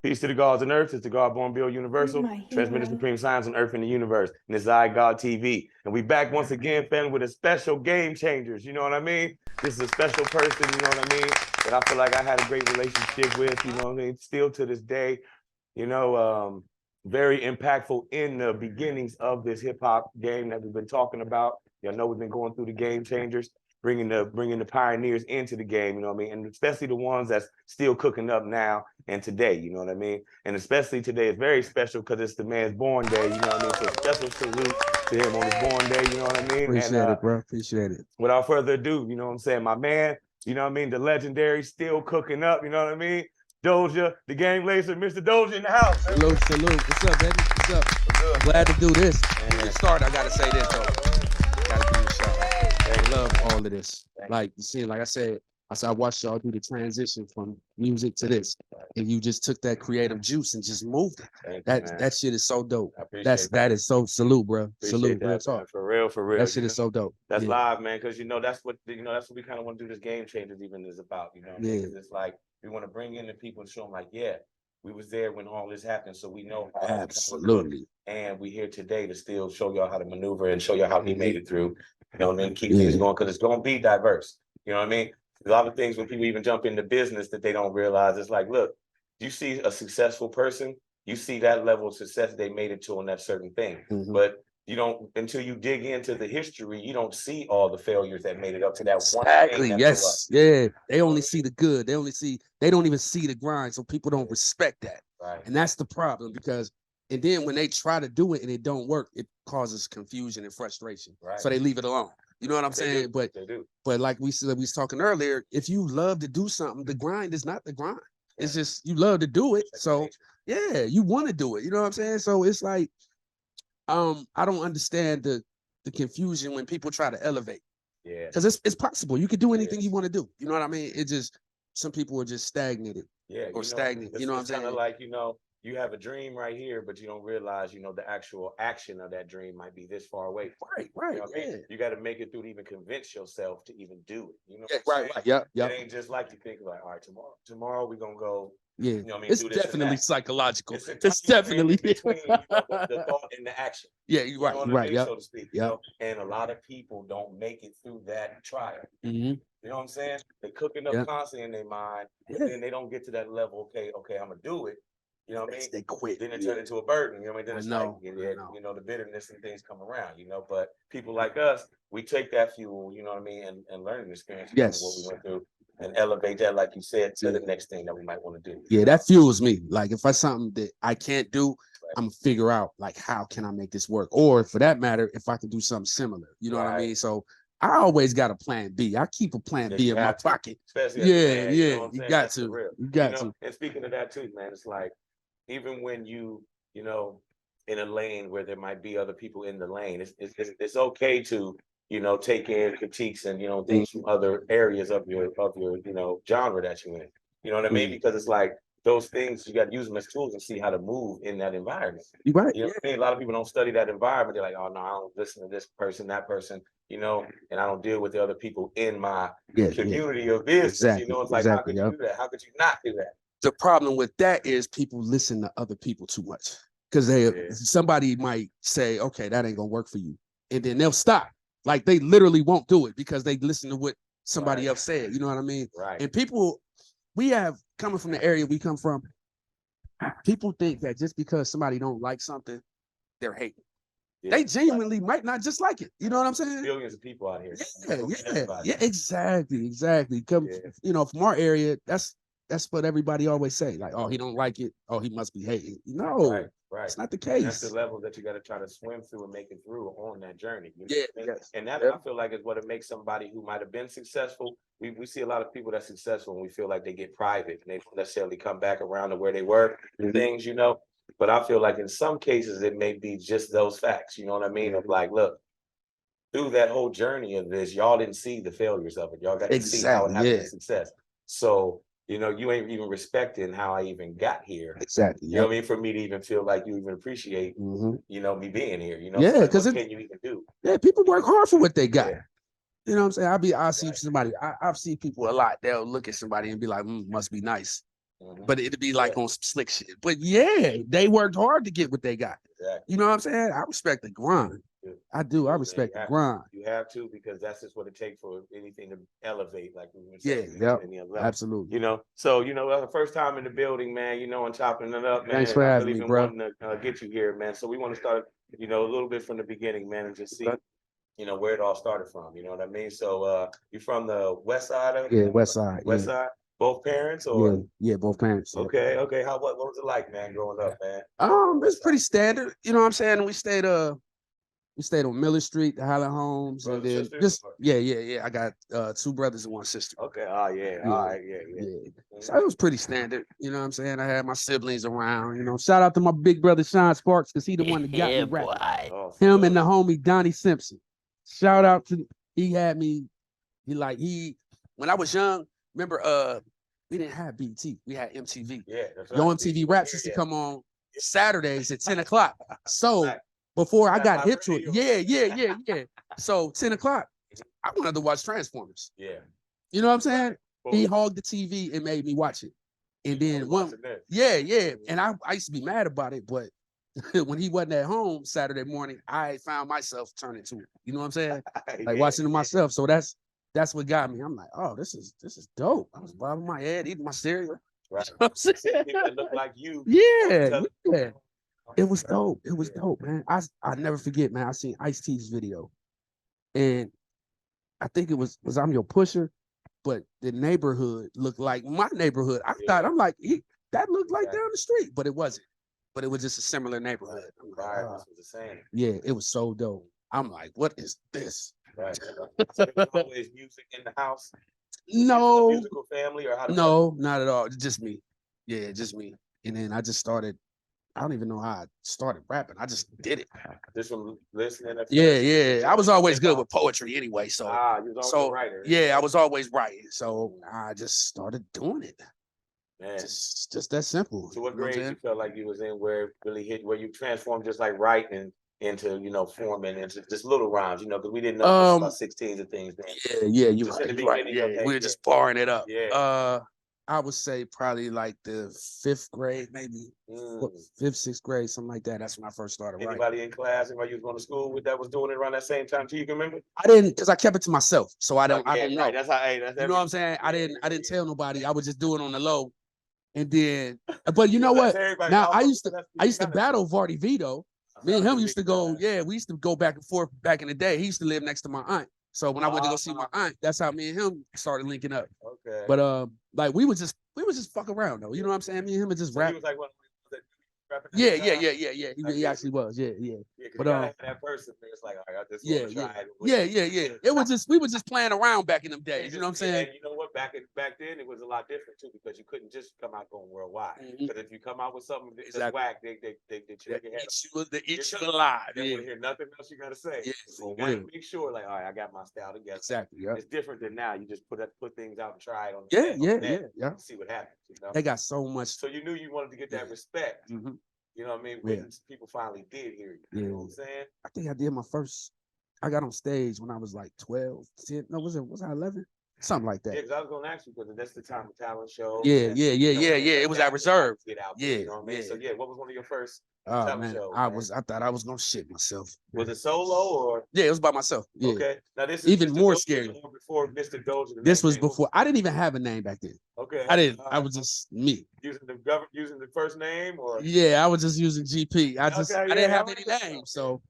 Peace to the gods on earth. It's the God born Bill Universal, transmitting supreme science on earth and the universe. And it's I God TV. And we back once again, family, with a special game changers. You know what I mean? This is a special person, you know what I mean? That I feel like I had a great relationship with, you know what I mean? Still to this day, you know, very impactful in the beginnings of this hip hop game that we've been talking about. You know, we've been going through the game changers, bringing the pioneers into the game, you know what I mean? And especially the ones that's still cooking up now and today, you know what I mean? And especially today is very special because it's the man's born day, you know what I mean? So special salute to him on his born day, you know what I mean? Appreciate it, bro. Appreciate it. Without further ado, you know what I'm saying? My man, you know what I mean? The legendary, still cooking up, you know what I mean? Dozia, the game laser, Mr. Dozia in the house. Salute, salute. What's up, baby? What's up? What's Glad to do this. To start, I gotta say this though. Gotta give you a shout out. I love all of this. Like you see, like I said, I watched y'all do the transition from music to this, and you just took that creative juice and just moved it. That shit is so dope. That is so salute, bro. Salute, real talk. For real, for real. That shit is so dope. That's live, man. Because that's what that's what we kind of want to do. This game changers even is about. You know, because it's like we want to bring in the people and show them like, yeah, we was there when all this happened, so we know how absolutely. And we here today to still show y'all how to maneuver and show y'all how he made it through. You know, and then keep things going because it's going to be diverse. You know what I mean? A lot of things when people even jump into business that they don't realize, it's like, look, you see a successful person, you see that level of success they made it to on that certain thing. But you don't, until you dig into the history, you don't see all the failures that made it up to that one thing. Exactly. Yes. Yeah. They only see the good. They don't even see the grind. So people don't respect that. Right. And that's the problem and then when they try to do it and it don't work, it causes confusion and frustration. Right. So they leave it alone. You know what I'm saying? But they do. But like we was talking earlier, if you love to do something, the grind is not the grind. It's just you love to do it. So yeah, you want to do it. You know what I'm saying? So it's like, I don't understand the confusion when people try to elevate. Yeah. Because it's possible. You can do anything you want to do. You know what I mean? It just some people are just stagnated. Yeah. Or stagnant. You know what I'm saying? Kind of like, you have a dream right here, but you don't realize, the actual action of that dream might be this far away. Right. You know what I mean? You got to make it through to even convince yourself to even do it. You know right. Yep. It ain't just like you think like, all right, tomorrow we're going to go. Yeah, you know what I mean? It's definitely psychological. It's definitely between the thought and the action. Yeah, you're right. You know right. So to speak. And a lot of people don't make it through that trial. You know what I'm saying? They're cooking up constantly in their mind, but then they don't get to that level. Okay, I'm gonna do it. You know what I mean? They quit. Then it turns into a burden. You know what I mean? Then it's like, the bitterness and things come around. But people like us, we take that fuel. You know what I mean? And learning experience. Yes. What we went through. And elevate that, like you said, to the next thing that we might want to do. Yeah, that fuels me. Like if I something that I can't do, I'm gonna figure out like how can I make this work, or for that matter, if I can do something similar. You know what I mean? So I always got a plan B. I keep a plan B in my pocket. Especially you got to. You got to. And speaking of that too, man, it's like even when you in a lane where there might be other people in the lane, it's okay to take in critiques and things from other areas of your genre that you're in. You know what I mean? Because it's like those things you got to use them as tools and see how to move in that environment. You're right. You know what I mean? A lot of people don't study that environment. They're like, oh no, I don't listen to this person, that person, and I don't deal with the other people in my community of business. Exactly. It's like, how could you do that? How could you not do that? The problem with that is people listen to other people too much because somebody might say, okay, that ain't gonna work for you, and then they'll stop. Like they literally won't do it because they listen to what somebody else said. You know what I mean? Right. And people, we have coming from the area we come from, people think that just because somebody don't like something, they're hating. They genuinely might not just like it. You know what I'm saying? Billions of people out here. Yeah, exactly. Come, from our area, that's what everybody always say. Like, oh, he don't like it. Oh, he must be hating. No, right. It's not the case. And that's the level that you got to try to swim through and make it through on that journey. And that I feel like is what it makes somebody who might have been successful. We see a lot of people that's successful and we feel like they get private and they don't necessarily come back around to where they were, things, But I feel like in some cases it may be just those facts, you know what I mean? Of like, look, through that whole journey of this, y'all didn't see the failures of it. Y'all got to see how it happened to success. So you ain't even respecting how I even got here. Exactly. You know what I mean? For me to even feel like you even appreciate, me being here. Because what can you even do? Yeah, people work hard for what they got. Yeah. You know what I'm saying? I see somebody. I've seen people a lot. They'll look at somebody and be like, "Must be nice." but it'd be like on some slick shit. But yeah, they worked hard to get what they got. Exactly. You know what I'm saying? I respect the grind. I do. I respect the grind. You have to, because that's just what it takes for anything to elevate. Like we were Yeah, saying, yeah, absolutely. You know, so the first time in the building, man. You know, and chopping it up, man. Thanks for having me, bro. Wanting to get you here, man. So we want to start, a little bit from the beginning, man, and just see, where it all started from. You know what I mean? So, you from the west side of? Yeah, west side. West side. Both parents, or yeah, both parents. Yeah. Okay. What was it like, man, growing up, man? It's pretty standard. You know what I'm saying? We stayed on Miller Street, the Highland Homes, Brother, and then sister, just or? yeah. I got 2 brothers and 1 sister. Okay. Oh yeah. All right. Yeah. So it was pretty standard. You know what I'm saying? I had my siblings around. You know, shout out to my big brother Sean Sparks, because he the one that got me rapping. Him and the homie Donnie Simpson. Shout out to he had me. When I was young. Remember, we didn't have BT. We had MTV. Yeah, that's right. Yo, MTV Raps used to come on Saturdays at 10 o'clock. So before I got hip to it, yeah. So 10 o'clock, I wanted to watch Transformers. Yeah. You know what I'm saying? He hogged the TV and made me watch it. And then and I used to be mad about it, but when he wasn't at home Saturday morning, I found myself turning to it. You know what I'm saying? Like watching it myself. So that's what got me. I'm like, oh, this is dope. I was bobbing my head, eating my cereal. Right. You know people that look like you. Yeah. It was dope. It was dope, man. I never forget, man. I seen Ice-T's video, and I think it was I'm Your Pusher, but the neighborhood looked like my neighborhood. I'm like, that looked like down the street, but it wasn't. But it was just a similar neighborhood. Right. This was the same. Yeah, it was so dope. I'm like, what is this? Right. So there was always music in the house? No. Musical family, or how? No, not at all. Just me. Yeah, just me. And then I just started. I don't even know how I started rapping. I just did it. Just from listening. Yeah. I was always good with poetry anyway. So, you was always a writer. Yeah, I was always writing. So I just started doing it. Man. Just that simple. So what grade you felt like you was in where it really hit, where you transformed just like writing into, forming into just little rhymes, because we didn't know about 16s and things then. Yeah, you're right. Yeah, we were just barring it up. Yeah. I would say probably like the 5th grade, maybe 5th, 6th grade, something like that. That's when I first started writing. Anybody in class, anybody you was going to school with that was doing it around that same time too? You can remember? I didn't, because I kept it to myself, so I don't know. Right. That's how. Hey, you know what I'm saying? I didn't tell nobody. I would just do it on the low, and then. But you know what? Now I used to battle Vardy Vito. Me and him used to go. Yeah, we used to go back and forth back in the day. He used to live next to my aunt. So when I went to go see my aunt, that's how me and him started linking up. Okay. But like we would just fuck around though. You know what I'm saying? Me and him would just rap. He was like one rapping. Yeah. He actually was. Yeah. But that person, it's like, all right, I just want to try it. Yeah. It was just we were just playing around back in them days. You know what I'm saying? And you know what? Back then, it was a lot different too, because you couldn't just come out going worldwide. Because if you come out with something that's whack, they check your head. They eat you alive. They want to hear nothing else you got to say. Yeah, so you got to make sure, like, all right, I got my style together. Exactly. Yeah. It's different than now. You just put things out and try it on. Yeah. See what happens. They got so much. So you knew you wanted to get that respect. Mm-hmm. You know what I mean? When people finally did hear you. You know what I'm saying? I think I did my first. I got on stage when I was like 12, 10. No, was I 11? Something like that. Yeah, because I was going to ask you, because that's the time of talent show. Yeah. It was at Reserve. Get out there, you know what I mean? So what was one of your first talent shows? I thought I was gonna shit myself. Was it solo or? Yeah, it was by myself. Yeah. Okay. Now this is even more scary. Before Mr. Dozia. This was before. I didn't even have a name back then. Okay. I didn't. I was just me. Using the first name, or? Yeah, I was just using GP. I didn't have any names. So,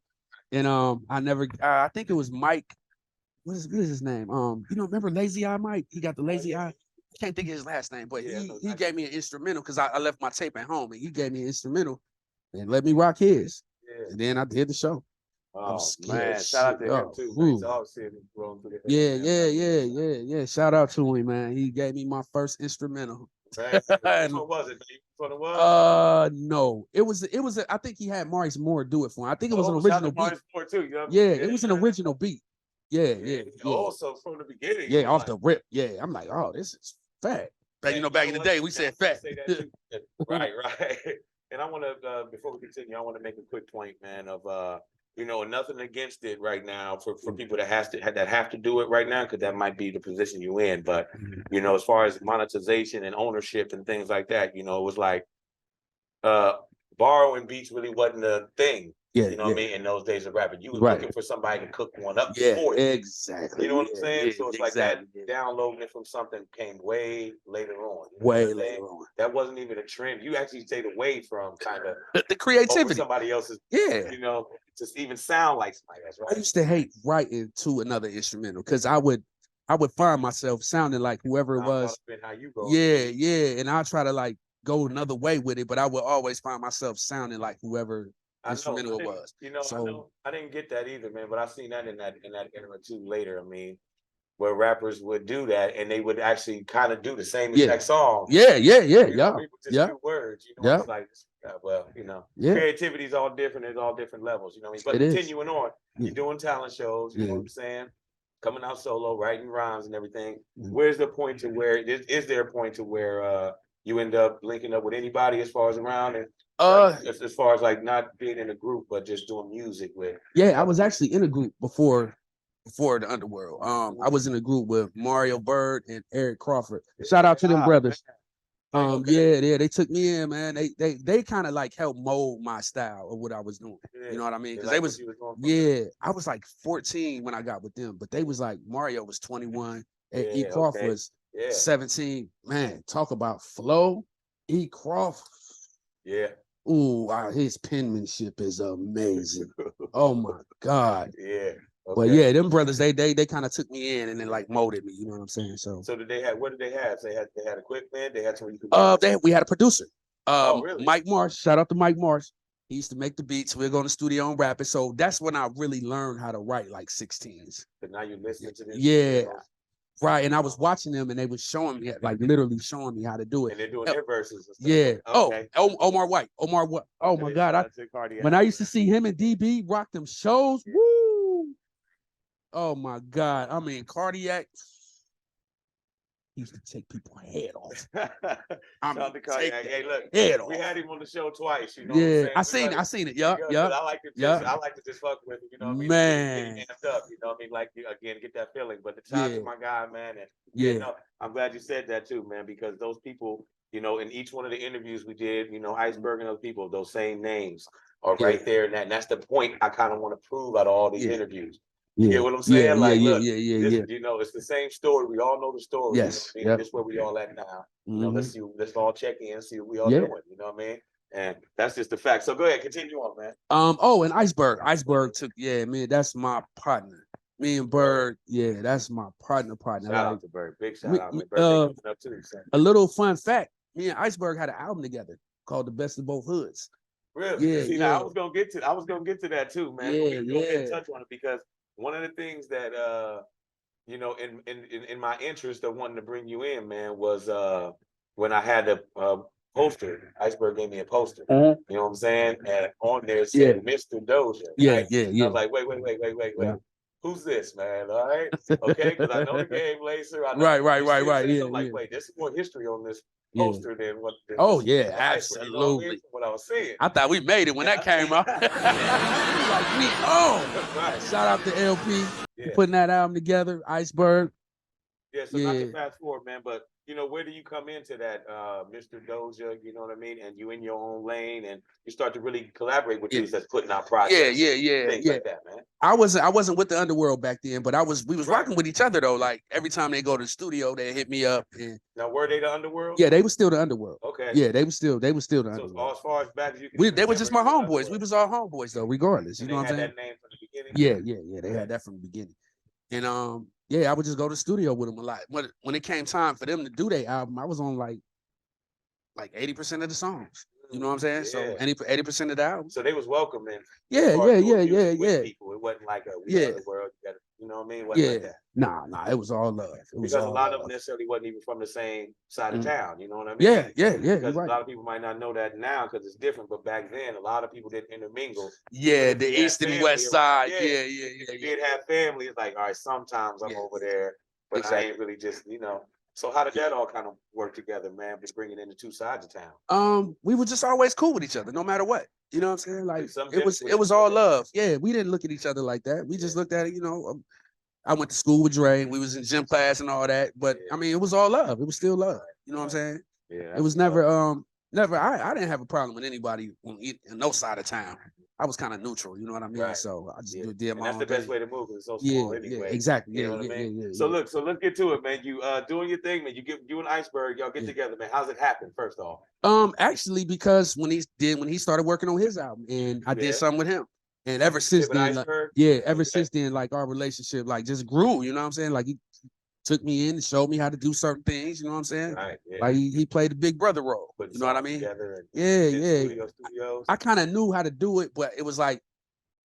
and I never. I think it was Mike. What is his name? Remember Lazy Eye Mike? He got the Lazy Eye. I can't think of his last name, but he gave me an instrumental because I left my tape at home, and he gave me an instrumental and let me rock his. Yeah. And then I did the show. Oh man, shout out to him too. Yeah. Shout out to him, man. He gave me my first instrumental. Right. What was it? What it was? No. It was I think he had Maurice Moore do it for him. I think it was an original beat. Maurice Moore too, it was an original beat. Yeah. Also from the beginning. Yeah, off the rip. Yeah. I'm like, oh, this is fat. Back in the day, we said fat. Right. And I want to, before we continue, I want to make a quick point, man, of you know, nothing against it right now for people that have to do it right now, because that might be the position you in. But you know, as far as monetization and ownership and things like that, you know, it was like borrowing beats really wasn't a thing. Yeah, you know what I mean? In those days of rapping, you was right. looking for somebody to cook one up Yeah, for you. exactly. You know what I'm saying? Yeah, So it's exactly. like that downloading it from something came way later on. You know Way later on. That wasn't even a trend. You actually stayed away from kind of the creativity. Somebody else's, Yeah. you know, to even sound like somebody else, right? I used to hate writing to another instrumental because I would find myself sounding like whoever it was. How you go. Yeah. And I try to like go another way with it, but I would always find myself sounding like whoever instrumental it was. You know, I didn't get that either, man. But I seen that in that era too later. I mean, where rappers would do that and they would actually kind of do the same exact song. Yeah. Just few words. You know, it's like, well, you know, creativity is all different. There's all different levels. You know what I mean? But continuing on, you're doing talent shows. You know what I'm saying? Coming out solo, writing rhymes and everything. Where's the point to where is there a point to where you end up linking up with anybody as far as around and as far as like not being in a group but just doing music with? Yeah, I was actually in a group before the Underworld. I was in a group with Mario Bird and Eric Crawford. Shout out to them brothers. Yeah, they took me in, man. They kind of like helped mold my style of what I was doing. You know what I mean? Because I was like 14 when I got with them, but they was like Mario was 21 and E. Crawford was 17. Man, talk about flow. E. Crawford. Yeah. Ooh, his penmanship is amazing. Oh my God. Yeah. Okay. But yeah, them brothers, they kind of took me in and then like molded me. You know what I'm saying? So did they have? What did they have? They had equipment. They had somebody you could. We had a producer. Really? Mike Marsh. Shout out to Mike Marsh. He used to make the beats. We'd go in the studio and rap it. So that's when I really learned how to write like 16s. But now you're listening to this. Yeah. Right. And I was watching them and they were showing me, like literally showing me how to do it. And they're doing their verses. And stuff. Yeah. Okay. Omar White. Oh my God. When I used to see him and DB rock them shows, woo. Oh my God. I mean, Cardiac. He used to take people's head off. Hey, look, head off. We had him on the show twice. You know I seen it. Yeah. I like to just fuck with him. You know what I mean? Man. Get amped up. You know what I mean? Like again, get that feeling. But the shout to my guy, man. And I'm glad you said that too, man, because those people, you know, in each one of the interviews we did, you know, Iceberg and those people, those same names are right there. And that's the point I kind of want to prove out of all these interviews. You get what I'm saying? You know, it's the same story. We all know the story. Yes. You know what I mean? This is where we all at now. You know, let's all check in, see what we all doing. You know what I mean? And that's just the fact. So go ahead, continue on, man. And Iceberg. Iceberg took, man, that's my partner. Me and Bird, that's my partner. Shout out to Bird. Big shout out. Bird up too, a little fun fact. Me and Iceberg had an album together called The Best of Both Hoods. Really? See, now I was gonna get to that too, man. We'll get in touch on it because one of the things that you know, in my interest of wanting to bring you in, man, was when I had the poster. Iceberg gave me a poster. You know what I'm saying? And on there it said Mr. Dozia. Right? I was like, wait. Who's this, man? All right, okay, because I know the game, Lacer. I know right. I'm like, wait, there's more history on this poster than what. Absolutely. You know what I was saying. I thought we made it when that came out. Shout out to LP for putting that album together. Iceberg. Yeah, so not to fast forward, man, but you know, where do you come into that, Mr. Dozia? You know what I mean? And you in your own lane, and you start to really collaborate with these that's putting out projects. Things like that, man. I wasn't with the Underworld back then, but we was rocking with each other though. Like every time they go to the studio, they hit me up. And now, were they the Underworld? Yeah, they were still the Underworld. Okay. Yeah, they were still the Underworld. So as far as back as you can they were just my homeboys. We was all homeboys though, regardless. You know what I'm saying? That name from the beginning. Yeah. They had that from the beginning. And I would just go to the studio with them a lot. When it came time for them to do their album, I was on like 80% of the songs. You know what I'm saying? So 80% of the album. So they was welcoming. Yeah. People. It wasn't like the world. You know what I mean? It wasn't like that. Nah. It was all love. Because a lot of them necessarily wasn't even from the same side of town. You know what I mean? Yeah. Because a lot of people might not know that now because it's different. But back then, a lot of people didn't intermingle. Yeah, the east and west side. Yeah. You did have family. It's like, all right, sometimes I'm over there, but I ain't really just, you know. So how did that all kind of work together, man? Just bringing in the two sides of town. We were just always cool with each other, no matter what. You know what I'm saying? Like it was all love. Yeah, we didn't look at each other like that. We just looked at it, you know. I went to school with Dre. We was in gym class and all that. But I mean, it was all love. It was still love. You know what I'm saying? Yeah. It was never never. I didn't have a problem with anybody on no side of town. I was kind of neutral. You know what I mean? Right. So I just did and my that's own the best thing. way to move because it's so small anyway. Yeah, exactly. You know what I mean? So look, so let's get to it, man. You doing your thing, man. You and Iceberg, y'all get together, man. How's it happen, first off? Actually, because when he started working on his album, and I did something with him, and ever since then, since then, like our relationship, like just grew. You know what I'm saying? Like he took me in and showed me how to do certain things. You know what I'm saying? Right. Yeah. Like he played the big brother role. You know what I mean? I kind of knew how to do it, but it was like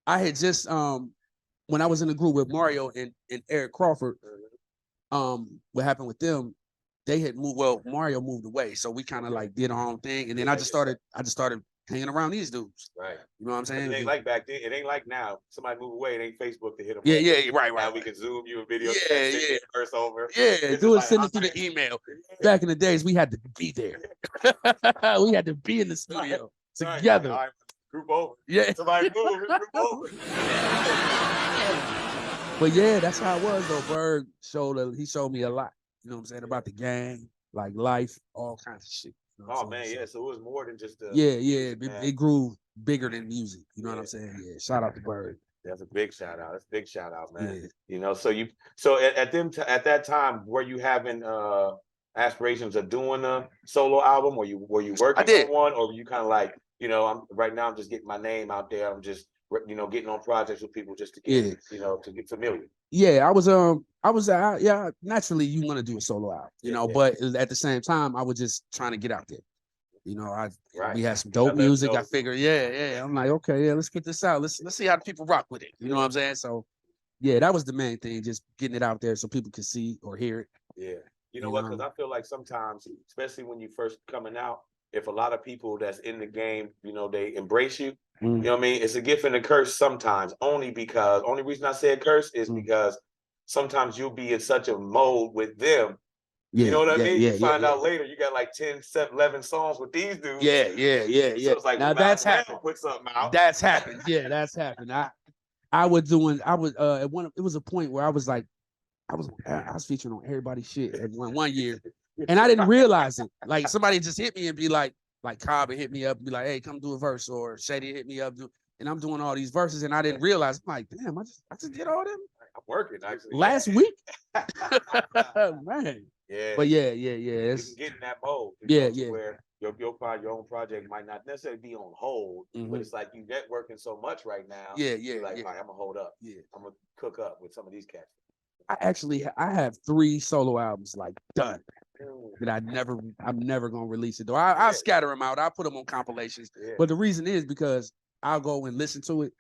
I had just when I was in the group with Mario and Eric Crawford, what happened with them? They had moved. Well, Mario moved away, so we kind of like did our own thing, and then I just started hanging around these dudes. Right. You know what I'm saying? It ain't like back then. It ain't like now. Somebody move away. It ain't Facebook to hit them. Right. Now we can zoom you a video. Verse over. Send it through the email. Back in the days, we had to be there. We had to be in the studio together. Right. Group over. Yeah. Somebody move. Group over. But yeah, that's how it was though. Berg he showed me a lot. You know what I'm saying? About the gang, like life, all kinds of shit. You know man, yeah. So it was more than just it grew bigger than music. You know what I'm saying? Yeah. Shout out to Berg. That's a big shout out. That's a big shout out, man. Yeah. You know, so at that time, were you having aspirations of doing a solo album? Were you working on one, or were you kind of like, you know, I'm just getting my name out there. I'm just, you know, getting on projects with people just to get, you know, to get familiar. Yeah, I was naturally you want to do a solo album, you know, but at the same time, I was just trying to get out there. You know, we had some dope music. I figured, I'm like, okay, let's get this out. Let's see how the people rock with it. You know what I'm saying? So yeah, that was the main thing, just getting it out there so people can see or hear it. Yeah. You know what? Because I feel like sometimes, especially when you first coming out, if a lot of people that's in the game, you know, they embrace you, you know what I mean? It's a gift and a curse sometimes, only reason I said curse is because sometimes you'll be in such a mode with them. You know what I mean? You find out later you got like 10, 11 songs with these dudes. Yeah. So it's like, now that's happened. Put something out. That's happened. Yeah, that's happened. It was a point where I was featuring on everybody's shit at one year. And I didn't realize it. Like somebody just hit me and be like Cobb hit me up and be like, hey, come do a verse, or Shady hit me up, and I'm doing all these verses, and I didn't realize. I'm like, damn, I just did all them. I'm working actually. Last week, man. Yeah. But yeah. You can get in that mode. Where your own project might not necessarily be on hold, but it's like you networking so much right now. You're like, all right, I'm gonna hold up. Yeah. I'm gonna cook up with some of these cats. I have 3 solo albums like done that I'm never gonna release it though. I'll scatter them out. I'll put them on compilations. Yeah. But the reason is because I'll go and listen to it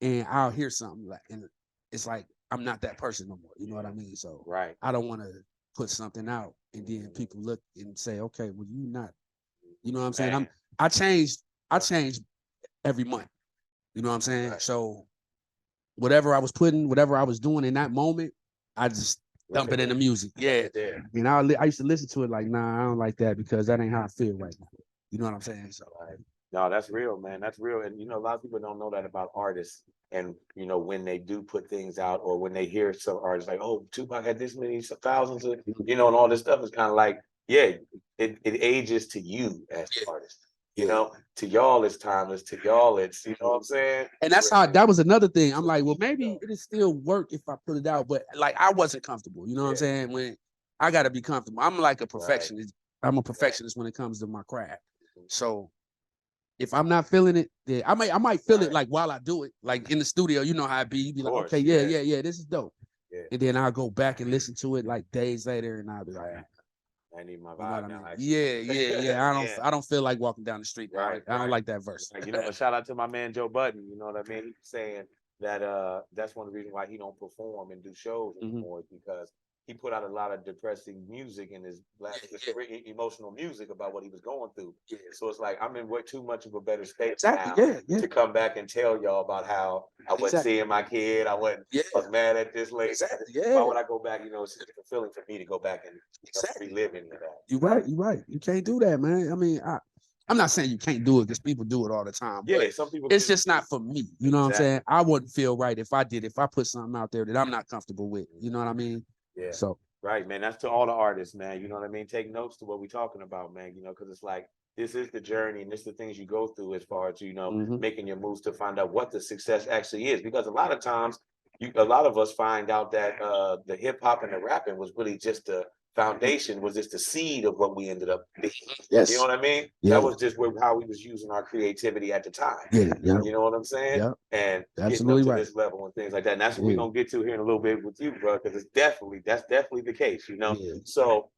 and I'll hear something and it's like I'm not that person no more. You know what I mean? So I don't want to put something out and then people look and say, okay, well you not. You know what I'm saying? I changed every month. You know what I'm saying? Right. So whatever I was doing in that moment, I just dump it in the music. Yeah. And I used to listen to it like, nah, I don't like that because that ain't how I feel right now. You know what I'm saying? So no, that's real, man. That's real. And you know, a lot of people don't know that about artists. And you know, when they do put things out or when they hear some artists like, oh, Tupac had this many thousands of, you know, and all this stuff, is kind of like, it ages to you as an artist. You know, to y'all it's timeless. To y'all it's, you know what I'm saying? And that's how, that was another thing. I'm like, well, maybe it'll still work if I put it out. But like, I wasn't comfortable. You know what I'm saying? When I got to be comfortable. I'm like a perfectionist. Right. I'm a perfectionist when it comes to my craft. So if I'm not feeling it, then I might feel it like while I do it, like in the studio. You know how it be. You be like, okay, yeah, this is dope. Yeah. And then I'll go back and listen to it like days later, and I'll be like, I need my vibe now. Yeah. I don't feel like walking down the street. Right. I don't like that verse. You know, shout out to my man Joe Budden. You know what I mean? He's saying that that's one of the reasons why he don't perform and do shows anymore, because he put out a lot of depressing music in his emotional music about what he was going through. Yeah. So it's like I'm in way too much of a better state now to come back and tell y'all about how I wasn't seeing my kid. I was mad at this lady. Why would I go back? You know, it's just fulfilling for me to go back and relive any of that. You're right. You can't do that, man. I mean, I'm not saying you can't do it because people do it all the time. Yeah, but some people. It's just not for me. You know what I'm Exactly. saying? I wouldn't feel right if I put something out there that I'm not comfortable with. You know what I mean? Yeah. So. Right, man. That's to all the artists, man. You know what I mean? Take notes to what we're talking about, man. You know, because it's like this is the journey and this is the things you go through as far as, you know, making your moves to find out what the success actually is. Because a lot of times, a lot of us find out that the hip hop and the rapping was really just the foundation, was just the seed of what we ended up being. Yes. You know what I mean? Yeah. That was just how we was using our creativity at the time. Yeah. You know what I'm saying? Yeah. And Absolutely getting up to right. this level and things like that. And that's what we're gonna get to here in a little bit with you, bro, because that's definitely the case, you know. Yeah. So,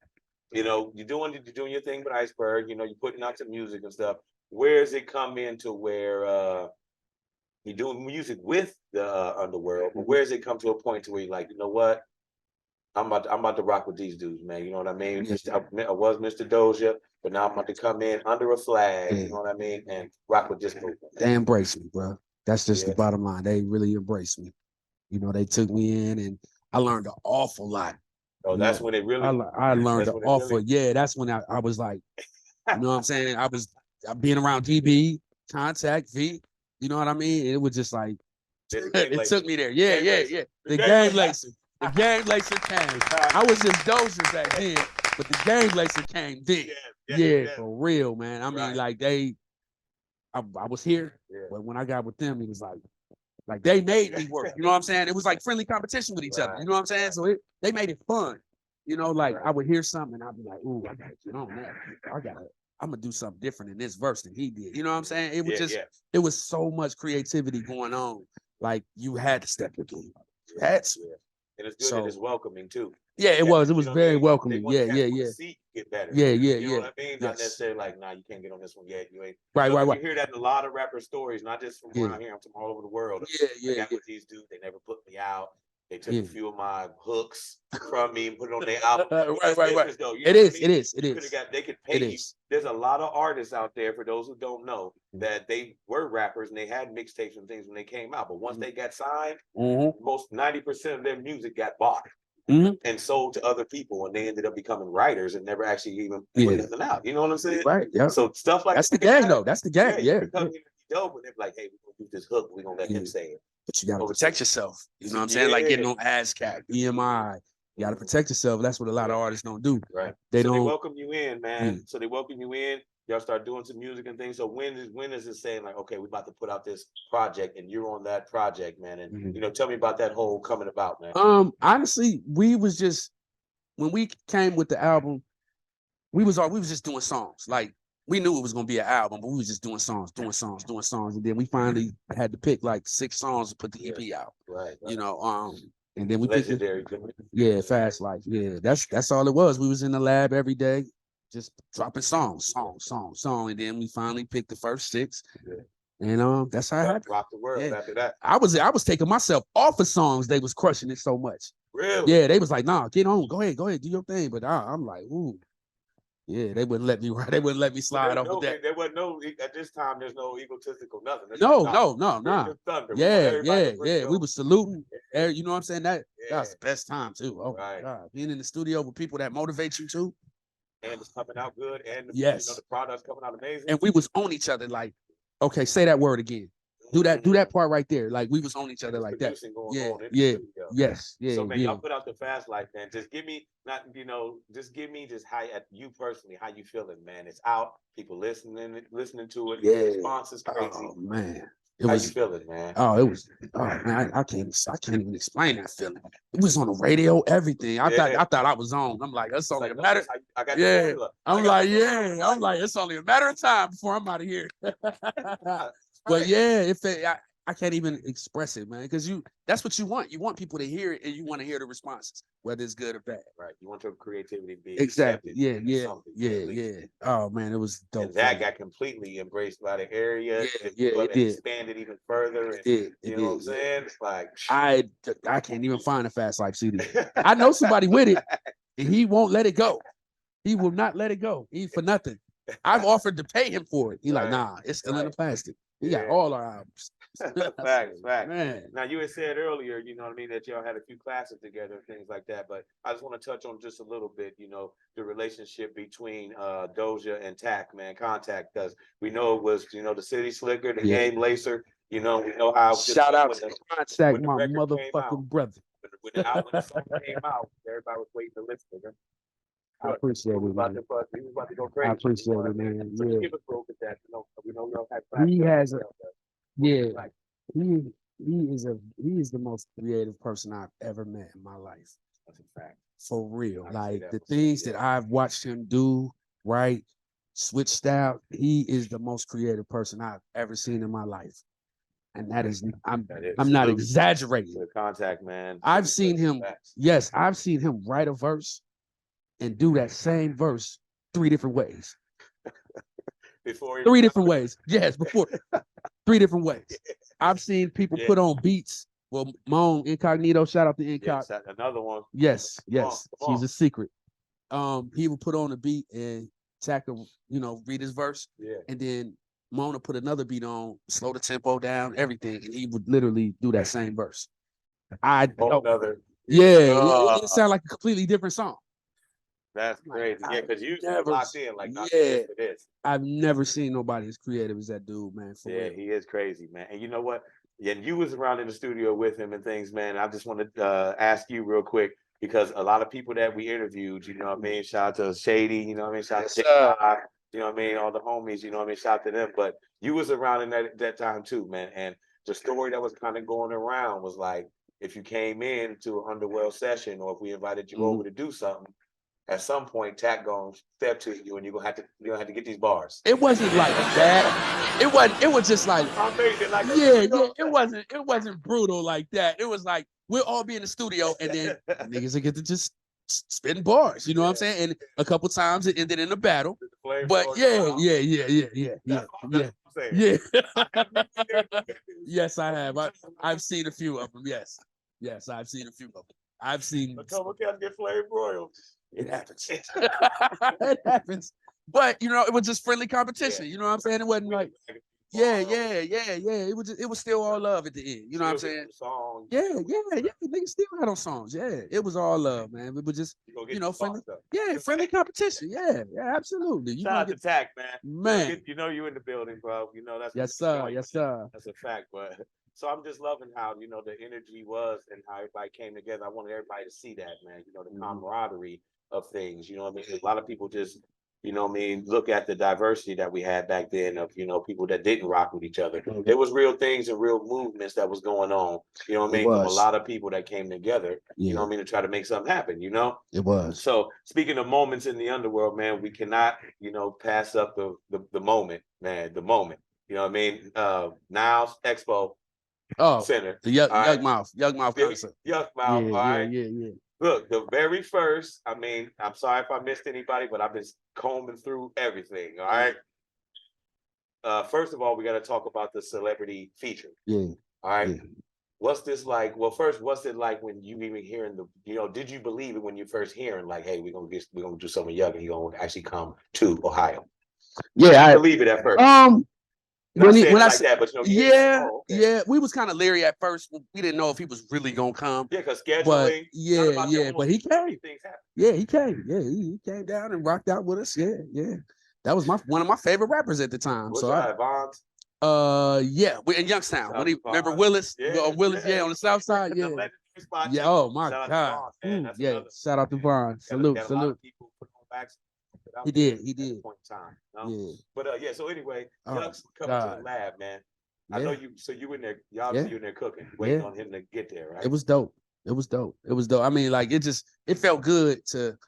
you know, you're doing your thing with Iceberg, you know, you're putting out some music and stuff. Where does it come into where you're doing music with the Underworld, but where does it come to a point to where you're like, you know what? I'm about to rock with these dudes, man. You know what I mean? I was Mr. Dozia, but now I'm about to come in under a flag, you know what I mean, and rock with this movement. They embrace me, bro. That's just the bottom line. They really embrace me. You know, they took me in, and I learned an awful lot. Oh, that's when it really. I learned an awful. Yeah, that's when I was like, you know what I'm saying? I was being around DB, Contact, V. You know what I mean? It was just like it took me there. Yeah. The game lacer. The game lacer came. I was just Dozia back then, but the game lacer came then. Yeah, for real, man. I mean, like I was here, but when I got with them, it was like they made me work. You know what I'm saying? It was like friendly competition with each other. You know what I'm saying? So they made it fun. You know, like I would hear something and I'd be like, "Ooh, I gotta get on that. I'm gonna do something different in this verse than he did." You know what I'm saying? It was it was so much creativity going on. Like you had to step your game. You had to. And it's good that it's welcoming too. Yeah, it was. It was very welcoming. Yeah. See get better. Yeah. You know what I mean? Not necessarily like, nah, you can't get on this one yet. You ain't. Right. You hear that in a lot of rapper stories, not just from around here. I'm from all over the world. I got with these dudes. They never put me out. They took a few of my hooks from me and put it on their album. Right. Though, it is. They could pay you. There's a lot of artists out there, for those who don't know, that they were rappers and they had mixtapes and things when they came out. But once they got signed, most 90% of their music got bought and sold to other people, and they ended up becoming writers and never actually even put anything out. You know what I'm saying? Right. Yeah. So stuff like that's the game, though. That's the game. Yeah. Dope, and they're like, hey, we're gonna do this hook. We're gonna let him say it. But you gotta protect yourself. You know what I'm saying? Like getting on ASCAP, EMI. You gotta protect yourself. That's what a lot of artists don't do. Right. They welcome you in, man. So they welcome you in. Y'all start doing some music and things. So when is it saying like, okay, we're about to put out this project and you're on that project, man? And you know, tell me about that whole coming about, man. Honestly, we was just when we came with the album, we was just doing songs. Like we knew it was gonna be an album, but we was just doing songs, and then we finally had to pick like 6 songs to put the EP out. Right. You know, and then we Legendary. Fast Life. Yeah, that's all it was. We was in the lab every day, just dropping song, and then we finally picked the first 6. And that's how it happened. Rock the world after that. I was taking myself off of songs. They was crushing it so much. Really? Yeah, they was like, nah, get on, go ahead, do your thing. But I'm like, ooh. Yeah, they wouldn't let me. They wouldn't let me slide off with that. There was no at this time. There's no egotistical nothing. No, nah. Yeah. We were saluting. You know what I'm saying? That was the best time too. Oh my God, being in the studio with people that motivate you too. And it's coming out good. And the product's coming out amazing. And we was on each other like, okay, say that word again. Do that part right there. Like we was on each other like that. Yes. So man, y'all put out the Fast Life, man. Just give me just how you personally, how you feeling, man. It's out. People listening to it. The response is crazy. Oh man. How you feeling, man? Oh man, I can't even explain that feeling. It was on the radio, everything. I thought I was on. I'm like, it's only a matter. I'm like, it's only a matter of time before I'm out of here. But I can't even express it, man, because that's what you want. You want people to hear it and you want to hear the responses, whether it's good or bad. Right. You want your creativity to be exactly. Yeah. Oh man, it was dope. And that got completely embraced by the area. It did. Expanded even further. You know what I'm saying? It's like I can't even find a Fast Life CD. I know somebody with it, and he won't let it go. He will not let it go. For nothing. I've offered to pay him for it. He like, nah, it's still in the plastic. He got all our albums. Facts. Man. Now you had said earlier, you know what I mean, that y'all had a few classes together and things like that. But I just want to touch on just a little bit, you know, the relationship between Dozia and Tack, man, Contact, because we know it was, you know, the City Slicker, the Game Lacer. You know, we know how. Shout out to Contact, my motherfucking brother. When the song came out, everybody was waiting to listen. I appreciate it, man. He was about to go crazy. I appreciate it, man. So Yeah. give us a little bit that, you know, we know y'all had He has a, yeah. He is the most creative person I've ever met in my life. That's a fact. For real. Like the things that I've watched him do, right? Switch style. He is the most creative person I've ever seen in my life. And that is, I'm not exaggerating. The Contact, man. I've seen him, yes, I've seen him write a verse and do that same verse 3 different ways. Before 3 different ways. Yes, before 3 different ways. I've seen people put on beats. Well, Moan Incognito, shout out to Incognito. Yes, another one. Yes. Come on. She's a secret. He would put on a beat and Tack will, you know, read his verse. Yeah. And then Mona put another beat on, slow the tempo down, everything, and he would literally do that same verse. It sounded like a completely different song. That's crazy. Yeah, because you locked in like not for this. I've never seen nobody as creative as that dude, man. Real. He is crazy, man. And you know what? Yeah, you was around in the studio with him and things, man. I just wanted to ask you real quick, because a lot of people that we interviewed, you know what I mean? Shout out to Shady, you know what I mean? Shout out to you know what I mean? All the homies, you know what I mean? Shout out to them. But you was around in that time too, man. And the story that was kind of going around was like, if you came in to an Underworld session, or if we invited you over to do something, at some point Tack gonna step to you and you're gonna have to get these bars. It wasn't like that. It was just like, it wasn't brutal like that. It was like we'll all be in the studio and then niggas will get to just spitting bars, you know what I'm saying? And a couple times it ended in a battle. But yeah. Yes, I have. I've seen a few of them. Yes, I've seen a few of them. I've seen a couple cats get flame broiled. It happens. It happens. But you know, it was just friendly competition. You know what I'm saying? It wasn't like, It was still all love at the end. You know what I'm saying? Songs. Yeah. Niggas still had on songs. Yeah, it was all love, man. It was just, friendly. Yeah, friendly competition. Yeah, absolutely. Shout out to Tack, man. You know you in the building, bro. You know that's yes, sir. That's a fact, but. So I'm just loving how, you know, the energy was and how everybody came together. I wanted everybody to see that, man. You know, the camaraderie of things. You know what I mean? A lot of people just, you know what I mean, look at the diversity that we had back then of, you know, people that didn't rock with each other. There was real things and real movements that was going on. You know what I mean? From a lot of people that came together, you know what I mean, to try to make something happen, you know? It was. So speaking of moments in the underworld, man, we cannot, you know, pass up the moment, man, the moment. You know what I mean? Niles Expo. Center. The Yuck Mouth concert. Yuck Mouth. All right. Yeah. Look, the very first, I mean, I'm sorry if I missed anybody, but I've been combing through everything. All right. First of all, we got to talk about the celebrity feature. Yeah. All right. Yeah. What's this like? Well, first, what's it like when you even hearing did you believe it when you first hearing like, hey, we're gonna do something Yuck and he's gonna actually come to Ohio? Yeah, I believe it at first. We was kind of leery at first. We didn't know if he was really gonna come. Yeah, because scheduling. But he came. Yeah, he came. Yeah, he came down and rocked out with us. Yeah. That was one of my favorite rappers at the time. Bonds? In Youngstown. Remember Willis? On the south side. Yeah. Yeah. Oh my God. Shout out to Vaughn. Salute. He did. Point in time, Yeah. But so anyway, Yuck's coming to the lab, man. I know you. So you in there? Y'all you in there cooking, waiting on him to get there, right? It was dope. I mean, like it felt good to.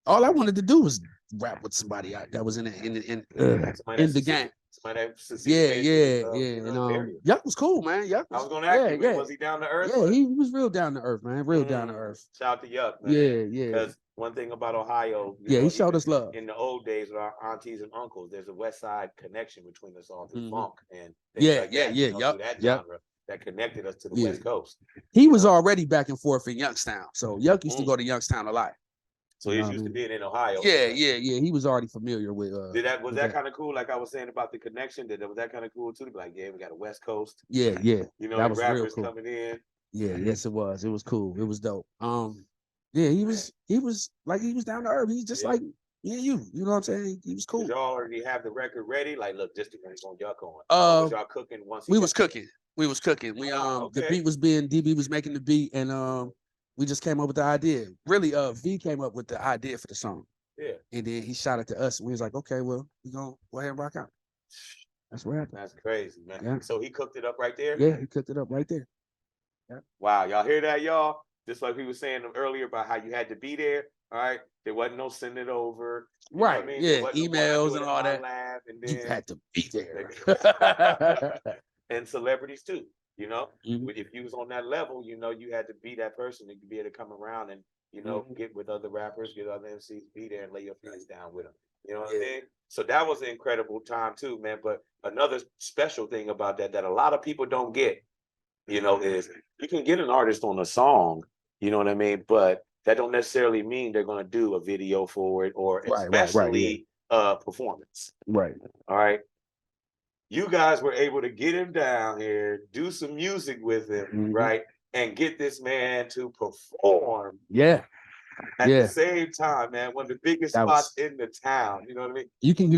All I wanted to do was rap with somebody that was in the game. Yuck was cool, man. I was gonna ask you, was he down to earth? Yeah, he was real down to earth, man. Down to earth. Shout out to Yuck, man. Yeah. Because one thing about Ohio, he showed us love. In the old days with our aunties and uncles, there's a West Side connection between us all through funk and that genre that connected us to the West Coast. He was already back and forth in Youngstown, so Yuck used to go to Youngstown a lot. So he's used to being in Ohio. Yeah. He was already familiar with. Was that kind of cool? Like I was saying about the connection, was that kind of cool too? To be like, yeah, we got a West Coast. Yeah. You know, that was rappers real cool. coming in. Yeah, yes, it was. It was cool. It was dope. Yeah, he was like he was down to earth. He's just like you know what I'm saying? He was cool. Did y'all already have the record ready? Like, look, this the one's on yuck on. Was y'all cooking once? We was cooking. We the beat was DB was making the beat, and we just came up with the idea. Really, V came up with the idea for the song. Yeah. And then he shot it to us, and we was like, okay, well, we're gonna go ahead and rock out. That's what happened. That's crazy, man. Yeah. So he cooked it up right there? Yeah, he cooked it up right there. Yeah. Wow, y'all hear that, y'all? Just like we were saying earlier about how you had to be there. All right, there wasn't no send it over. Right. Yeah, emails and all that. And then, you had to be there. And celebrities too. You know, if you was on that level, you know, you had to be that person to be able to come around and, you know, get with other rappers, get other MCs, be there and lay your feelings down with them. You know what I mean? So that was an incredible time too, man. But another special thing about that a lot of people don't get, you know, is you can get an artist on a song, you know what I mean? But that don't necessarily mean they're going to do a video for it or especially performance. Right. All right. You guys were able to get him down here, do some music with him, right? And get this man to perform. Yeah. At the same time, man, one of the biggest spots in the town. You know what I mean? You can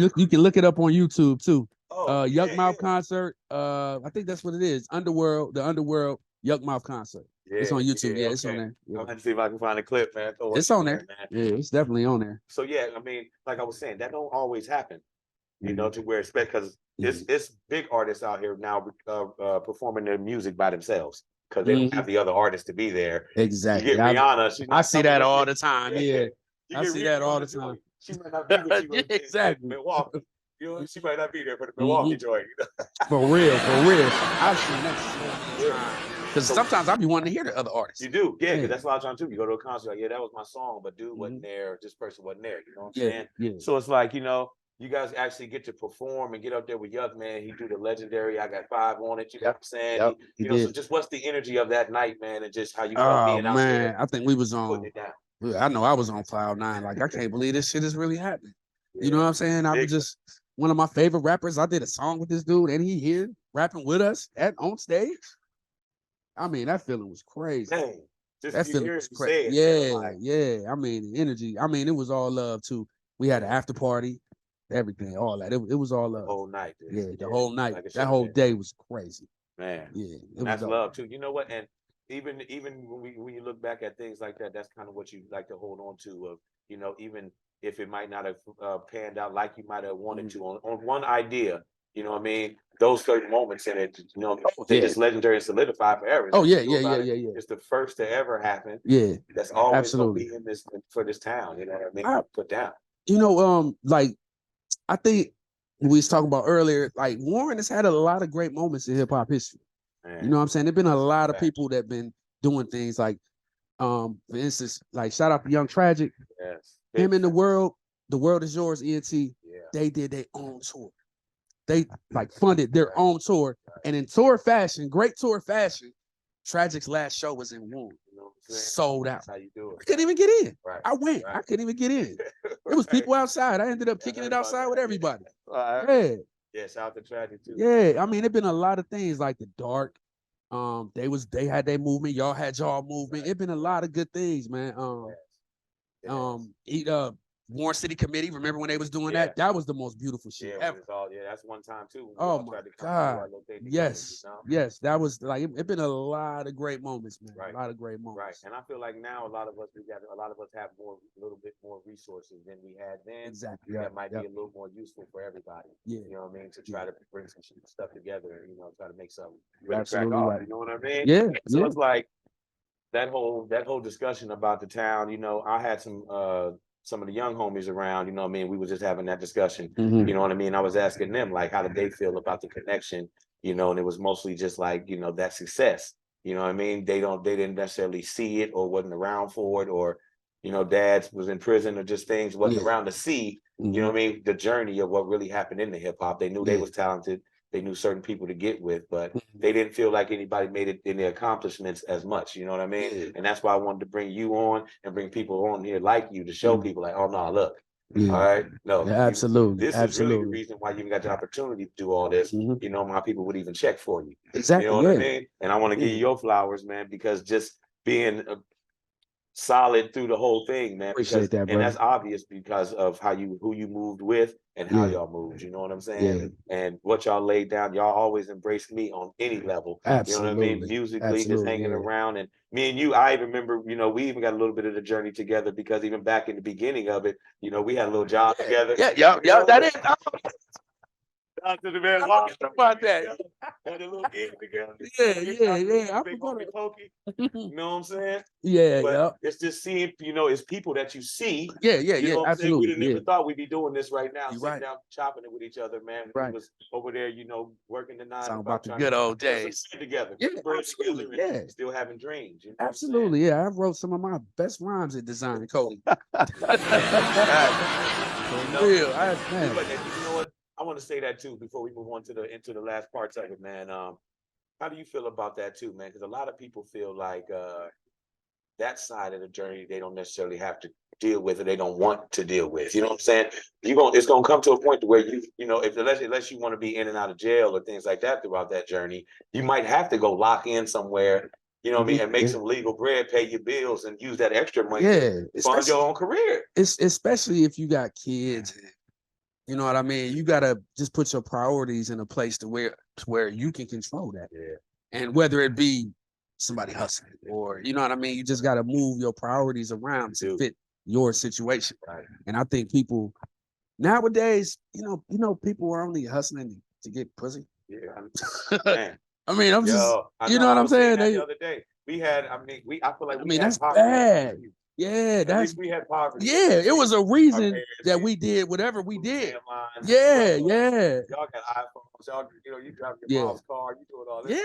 look it up on YouTube too. Yuck Mouth concert. I think that's what it is. The Underworld Yuck Mouth concert. Yeah, it's on YouTube. Yeah, it's on there. Yeah. I'm gonna see if I can find a clip, man. It's on there. Man. Yeah, it's definitely on there. So yeah, I mean, like I was saying, that don't always happen. You know, to where because it's big artists out here now performing their music by themselves because they don't have the other artists to be there. Exactly. You get Rihanna. I see that all the time. Yeah, I see that all the time. She might not be with you exactly. in Milwaukee. You know, she might not be there for the Milwaukee joint. For real. I've seen that so many times. Because sometimes I be wanting to hear the other artists. You do, yeah, because that's a lot of times too. You go to a concert, like, yeah, that was my song, but dude wasn't there, this person wasn't there. You know what I'm saying? Yeah. So it's like, you know, you guys actually get to perform and get up there with Yuck, man. He do the legendary, I got 5 on it. You know what I'm saying? You know, so just what's the energy of that night, man, and just how you felt being out there? I think we was on. Putting it down. I know I was on cloud 9. Like, I can't believe this shit is really happening. Yeah. You know what I'm saying? I was just one of my favorite rappers. I did a song with this dude, and he here rapping with us on stage. I mean, that feeling was crazy. Dang. That feeling was crazy. Yeah. I mean, the energy. I mean, it was all love too. We had an after party, everything, all that. It was all love. The whole night. Yeah, the whole night. Like that whole day was crazy. Man. Yeah. That's love too. You know what? And even when you look back at things like that, that's kind of what you like to hold on to. Of, you know, even if it might not have panned out like you might have wanted to on one idea. You know what I mean? Those certain moments in it, you know, they just legendary and solidified forever. Oh, yeah. It's the first to ever happen. Yeah. That's always going to be in this for this town. You know what I mean? Put down. You know, like, I think we was talking about earlier, like, Warren has had a lot of great moments in hip hop history. Man. You know what I'm saying? There's been a lot of people that been doing things like, for instance, like, shout out to Young Tragic. Yes. Him in the world is yours, ENT. Yeah. They did their own tour. They like funded their own tour, and in great tour fashion, Tragic's last show was in Warren. You know sold out. That's how you do it. I couldn't even get in. Right. I went. I couldn't even get in. It was people outside. I ended up kicking it outside with everybody. Yeah. Yeah, shout out to Tragic too. Yeah, I mean, there's been a lot of things like the Dark. They had their movement. Y'all had y'all movement. It's been a lot of good things, man. Warren City Committee. Remember when they was doing that? That was the most beautiful shit ever. That's one time too. Oh my God! Yes, you know? Yes, that was like it been a lot of great moments, man. Right. A lot of great moments. Right, and I feel like now a lot of us have a little bit more resources than we had then. Exactly. That might be a little more useful for everybody. Yeah. You know what I mean? To try to bring some stuff together, and, you know, try to make something really crack off. You know what I mean? Yeah. So it's like that whole discussion about the town. You know, I had some of the young homies around, you know what I mean? We were just having that discussion, you know what I mean? I was asking them, like, how did they feel about the connection, you know, and it was mostly just like, you know, that success, you know what I mean? They didn't necessarily see it or wasn't around for it, or, you know, dads was in prison or just things wasn't around to see, you know what I mean? The journey of what really happened in the hip hop. They knew they was talented. they knew certain people to get with, but they didn't feel like anybody made it in their accomplishments as much. You know what I mean? Yeah. And that's why I wanted to bring you on and bring people on here like you to show people like, oh no, look. Yeah. All right. No, Yeah, absolutely. This is really the reason why you even got the opportunity to do all this. You know, my people would even check for you. Exactly. You know what I mean? And I want to give you your flowers, man, because just being solid through the whole thing, man. Appreciate that, and that's obvious because of who you moved with and how y'all moved. You know what I'm saying? And what y'all laid down. Y'all always embraced me on any level. Absolutely. You know what I mean? Musically, just hanging around. And me and you, I even remember, you know, we even got a little bit of the journey together because even back in the beginning of it, you know, we had a little job together. Yeah, that is. Out to the man. About that. Had a little gig together. Yeah. I forgot it. You know what I'm saying? Yeah, but it's just seeing, you know, it's people that you see. Yeah, you know what I'm saying? absolutely. We didn't even thought we'd be doing this right now, You're sitting down chopping it with each other, man. Right. We was over there, you know, working the 9 Talking about the good old days together. Yeah, absolutely. Together still having dreams. You know absolutely. Yeah, I wrote some of my best rhymes at Design Cody. For real. Man. But you know what? I want to say that too before we move on to the last parts of it, man. How do you feel about that too, man? Because a lot of people feel like that side of the journey they don't necessarily have to deal with, or they don't want to deal with. You know what I'm saying? It's gonna come to a point to where you know, unless you want to be in and out of jail or things like that throughout that journey, you might have to go lock in somewhere. You know what I mean? And make some legal bread, pay your bills, and use that extra money to fund your own career. It's especially if you got kids. You know what I mean? You gotta just put your priorities in a place to where you can control that. Yeah. And whether it be somebody hustling or, you know what I mean? You just gotta move your priorities around to fit your situation. Right. And I think people nowadays, you know, people are only hustling to get pussy. Yeah. Man. I mean, I'm just, you know what I'm saying? The other day, I feel like that's bad. Yeah, that's we had poverty. Yeah, it was a reason that we did whatever we did. Yeah. Y'all got iPhones. Y'all, you know, you drive your mom's car. You doing all this.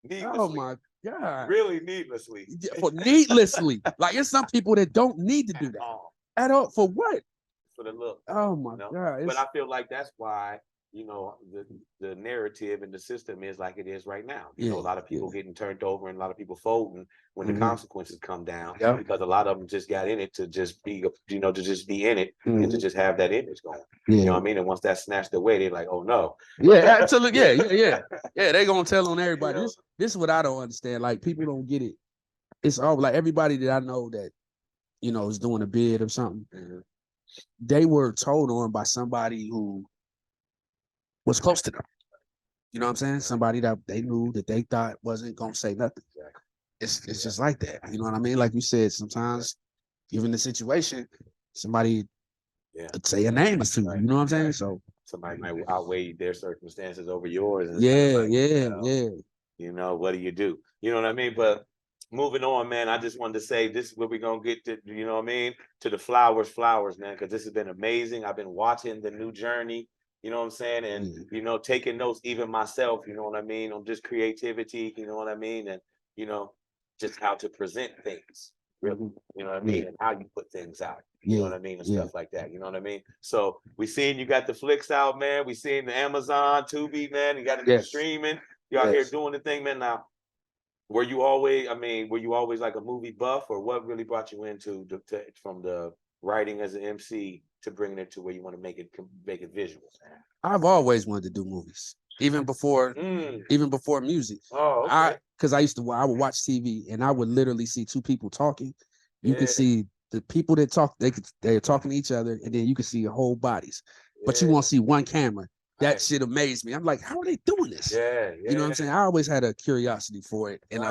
Yeah. Oh my God. Really needlessly. Needlessly. Like it's some people that don't need to do that at all. For what? For the look. Oh my God. But I feel like that's why, you know, the narrative and the system is like it is right now. You know, a lot of people getting turned over and a lot of people folding when the consequences come down because a lot of them just got in it to just be, you know, to just be in it and to just have that image going. You know what I mean? And once that's snatched away, they're like, oh no. Yeah, absolutely. Yeah. They're gonna tell on everybody. You know? This is what I don't understand. Like people don't get it. It's all like everybody that I know that, you know, is doing a bid or something. They were told on by somebody who was close to them. You know what I'm saying? Somebody that they knew that they thought wasn't gonna say nothing. It's just like that. You know what I mean? Like you said, sometimes given the situation, somebody could say a name or two. You know what I'm saying? So somebody might outweigh their circumstances over yours. And you know, what do? You know what I mean? But moving on, man, I just wanted to say this is where we're gonna get to, you know what I mean, to the flowers, man, because this has been amazing. I've been watching the new journey. You know what I'm saying? And, you know, taking notes, even myself, you know what I mean, on just creativity, you know what I mean? And, you know, just how to present things, really, you know what I mean? And how you put things out, you know what I mean? And stuff like that, you know what I mean? So we seen you got the flicks out, man. We seen the Amazon, Tubi, man. You got it streaming. You out here doing the thing, man. Now, were you always like a movie buff, or what really brought you into from the writing as an MC to bringing it to where you want to make it visual? I've always wanted to do movies, even before music. Oh, okay. Because I would watch TV and I would literally see two people talking. You could see the people that talk, they're talking to each other, and then you could see your whole bodies, but you won't see one camera. That shit amazed me. I'm like, how are they doing this? You know what I'm saying? I always had a curiosity for it. And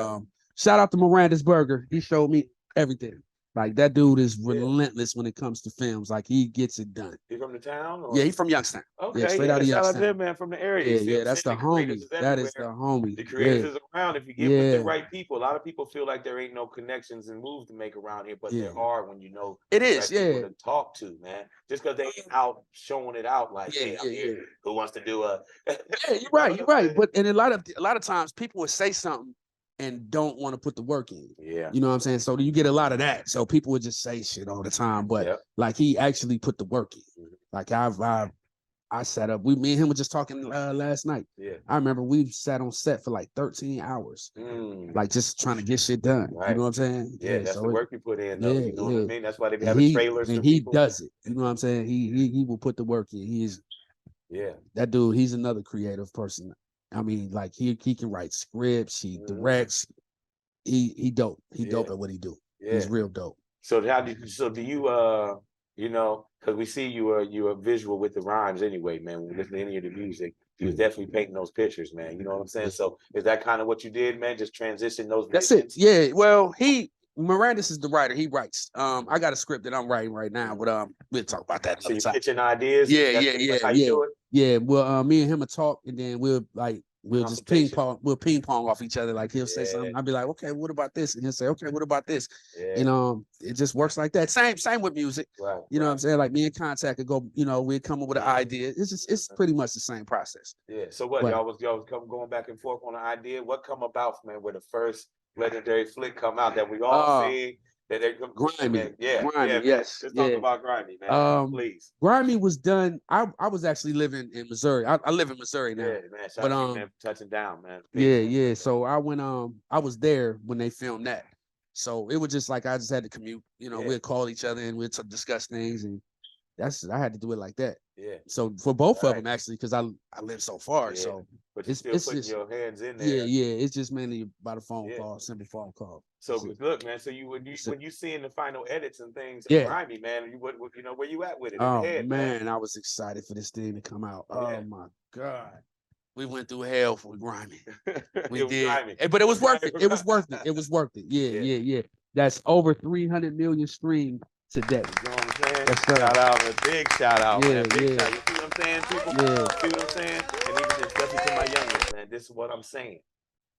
shout out to Miranda's Burger. He showed me everything. Like that dude is relentless when it comes to films. Like he gets it done. He from the town? Or? Yeah, he from Youngstown. Okay, straight out of Youngstown. Shout out to him, man, from the area. Yeah, that's the homie. That is the homie. The creators is around. If you get with the right people, a lot of people feel like there ain't no connections and moves to make around here, but there are when you know it is. People to talk to, man. Just because they ain't out showing it out like, hey, I'm here. Who wants to do a? You're right. But and a lot of times people would say something and don't want to put the work in. Yeah. You know what I'm saying? So you get a lot of that. So people would just say shit all the time. But like he actually put the work in. Like I've I sat up. Me and him were just talking last night. Yeah. I remember we sat on set for like 13 hours, like just trying to get shit done. Right. You know what I'm saying? Yeah, that's so the work you put in, though. You know what I mean? That's why they be having trailers for he people. does it. You know what I'm saying? He will put the work in. He is. Yeah. That dude. He's another creative person. I mean, like he can write scripts. He directs. He dope. He dope at what he do. Yeah. He's real dope. So do you you know, because we see you're a visual with the rhymes anyway, man. When we listen to any of the music, you was definitely painting those pictures, man. You know what I'm saying? So is that kind of what you did, man? Just transition those That's visions? it. Yeah. Well, Mirandus is the writer. He writes. I got a script that I'm writing right now, but we'll talk about that. So you're pitching ideas? That's how you do it? Yeah. Well, me and him will talk, and then we'll just ping pong. We'll ping pong off each other. Like he'll say something, I'll be like, okay, what about this? And he'll say, okay, what about this? And it just works like that. Same with music. Right. You know what I'm saying? Like me and Contact could go. You know, we'd come up with an idea. It's pretty much the same process. Yeah. So what y'all was going back and forth on an idea? What come about, man? Where the first legendary flick come out that we all see? That they come Grimy. Grimy, yes. Let's talk about Grimy, man. Please. Grimy was done. I was actually living in Missouri. I live in Missouri now. Yeah, man. Shout out to you, man, touching down, man. Yeah. So I went I was there when they filmed that. So it was just like I just had to commute. You know, we'd call each other and we'd discuss things, and I had to do it like that. Yeah. So for both of them actually, because I live so far. Yeah. So but it's still putting your hands in there. Yeah. It's just mainly about a phone call, simple phone call. So look, man. So when you seeing the final edits and things, Grimy, man, you know where you at with it? Oh head, man, I was excited for this thing to come out. Oh my God. We went through hell for Grimy. We did. Grimy. But it was worth it. It was worth it. It was worth it. Yeah. That's over 300 million streams today. You know what I'm saying? Shout out, a big shout out, man. Big shout. You see what I'm saying, people? See what I'm saying? And even especially to my youngest, man, this is what I'm saying.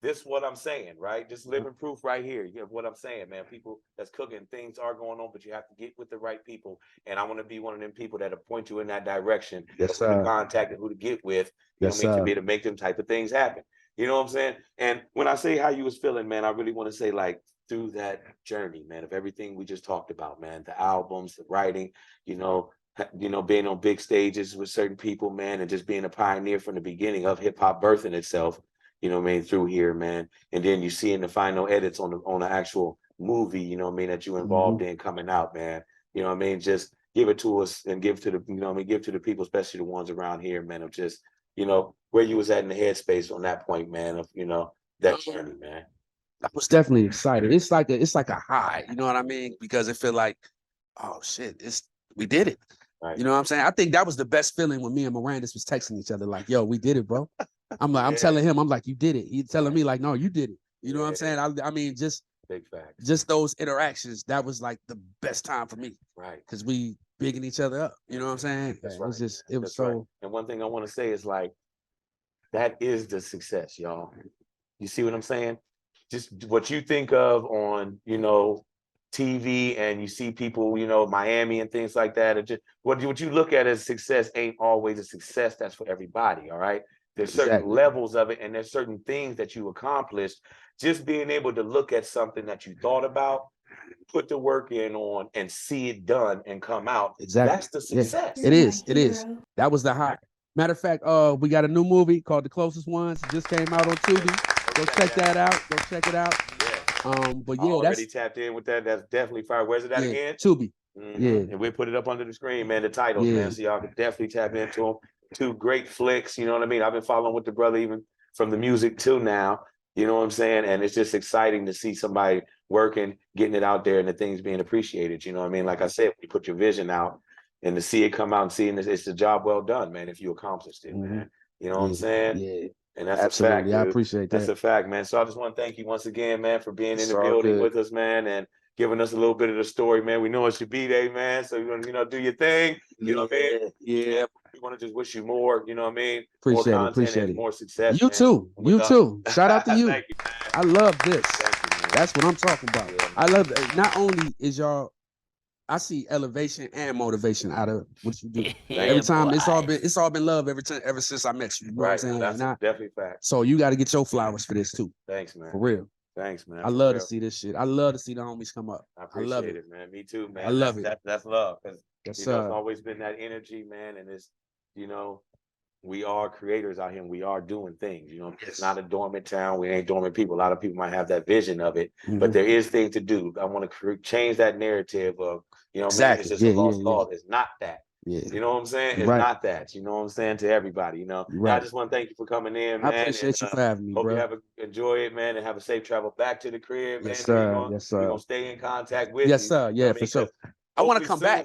This is what I'm saying, right? Just living proof right here. You have what I'm saying, man. People that's cooking, things are going on, but you have to get with the right people. And I want to be one of them people that'll point you in that direction. Yes, who to contact and who to get with. You know what I mean? To be able to make them type of things happen. You know what I'm saying? And when I say how you was feeling, man, I really want to say like through that journey, man, of everything we just talked about, man, the albums, the writing, you know, being on big stages with certain people, man, and just being a pioneer from the beginning of hip hop birthing itself. You know what I mean, through here, man. And then you see in the final edits on the actual movie, you know what I mean, that you involved in coming out, man. You know what I mean? Just give it to us and give to the, you know what I mean, give to the people, especially the ones around here, man, of just, you know, where you was at in the headspace on that point, man, of, you know, that journey, man. I was definitely excited. It's like a high, you know what I mean? Because it feel like, oh shit, we did it. Right. You know what I'm saying? I think that was the best feeling when me and Mirandus was texting each other, like, yo, we did it, bro. I'm like, I'm telling him, I'm like, you did it. He's telling me, like, no, you did it. You know what I'm saying? I mean, just big facts. Just those interactions, that was like the best time for me. Right. Because we bigging each other up. You know what I'm saying? That's It right. was just, it was That's so. Right. And one thing I want to say is like, that is the success, y'all. You see what I'm saying? Just what you think of on, you know, TV, and you see people, you know, Miami and things like that, and just what you look at as success ain't always a success that's for everybody. All right, there's certain levels of it, and there's certain things that you accomplished. Just being able to look at something that you thought about, put the work in on, and see it done and come out. That's the success. It is. That was the high. Matter of fact, we got a new movie called The Closest Ones. It just came out on Tubi. Go check that out. Go check it out. But yeah, already tapped in with that. That's definitely fire. Where's it at again? Tubi. Yeah, and we put it up under the screen, man. The titles, man. So y'all can definitely tap into them. Two great flicks. You know what I mean? I've been following with the brother even from the music till now. You know what I'm saying? And it's just exciting to see somebody working, getting it out there, and the things being appreciated. You know what I mean? Like I said, you put your vision out, and to see it come out and seeing this, it's a job well done, man. If you accomplished it, man. You know what I'm saying? Yeah. And that's a fact. I appreciate that. That's a fact, man. So I just want to thank you once again, man, for being in the building with us, man, and giving us a little bit of the story, man. We know it's your B-Day, man. So you know, do your thing. You know what I mean? Yeah. We want to just wish you more, you know what I mean? Appreciate more content, more success. You too. You too. Shout out to you. Thank you, man. I love this. Thank you, man. That's what I'm talking about. Yeah, I love it. Not only is y'all, I see elevation and motivation out of what you do. Every time it's all been love ever since I met you. You know what I'm saying? That's definitely fact. So you got to get your flowers for this too. Thanks, man. For real. Thanks, man. I love to see this shit. I love to see the homies come up. I appreciate it, man. Me too, man. I love it. That's love. Because it's always been that energy, man, and it's you know, we are creators out here and we are doing things, you know. It's not a dormant town. We ain't dormant people. A lot of people might have that vision of it, but there is things to do. I want to change that narrative of, you know, man, it's just a lost cause. It's not that. You know what I'm saying? It's not that. You know what I'm saying? To everybody, you know. I just want to thank you for coming in, man. I appreciate you for having me, hope bro. you enjoy it, man, and have a safe travel back to the crib, man. Yes, sir. We're gonna stay in contact with yes, you. sir. Yeah, for sure. I want to come back.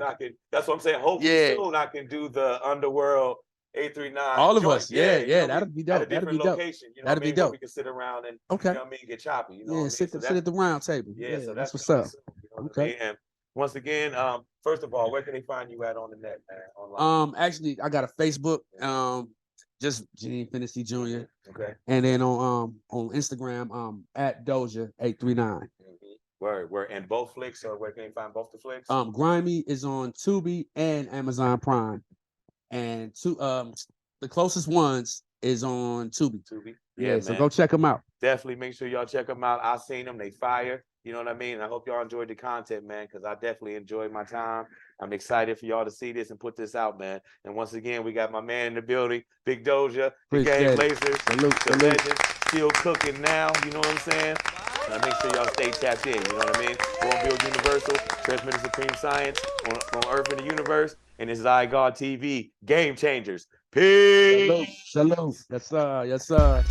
That's what I'm saying. Hopefully soon I can do the Underworld 839. All of us. Yeah. That'll be dope. That'll be dope. Location, you know that'll be dope. We can sit around and you know what I mean, get choppy. You know what I mean? sit at the round table. Yeah, so that's what's up. Soon, you know what I mean? And once again, first of all, where can they find you at on the net, man? Online? Actually, I got a Facebook. Just Phinisee Jr. Okay. And then on Instagram, at Dozia 839. Where and both flicks, or where can you find both the flicks? Grimy is on Tubi and Amazon Prime, and the closest ones is on Tubi. Yeah, so go check them out. Definitely make sure y'all check them out. I seen them; they fire. You know what I mean? I hope y'all enjoyed the content, man, because I definitely enjoyed my time. I'm excited for y'all to see this and put this out, man. And once again, we got my man in the building, Big Dozia, the Game Laser, the legend, still cooking now. You know what I'm saying? And make sure y'all stay tapped in. You know what I mean? Born Build Universal, transmitting supreme science on Earth and the universe, and this is iGod TV, Game Changers. Peace. Salute. Yes, sir.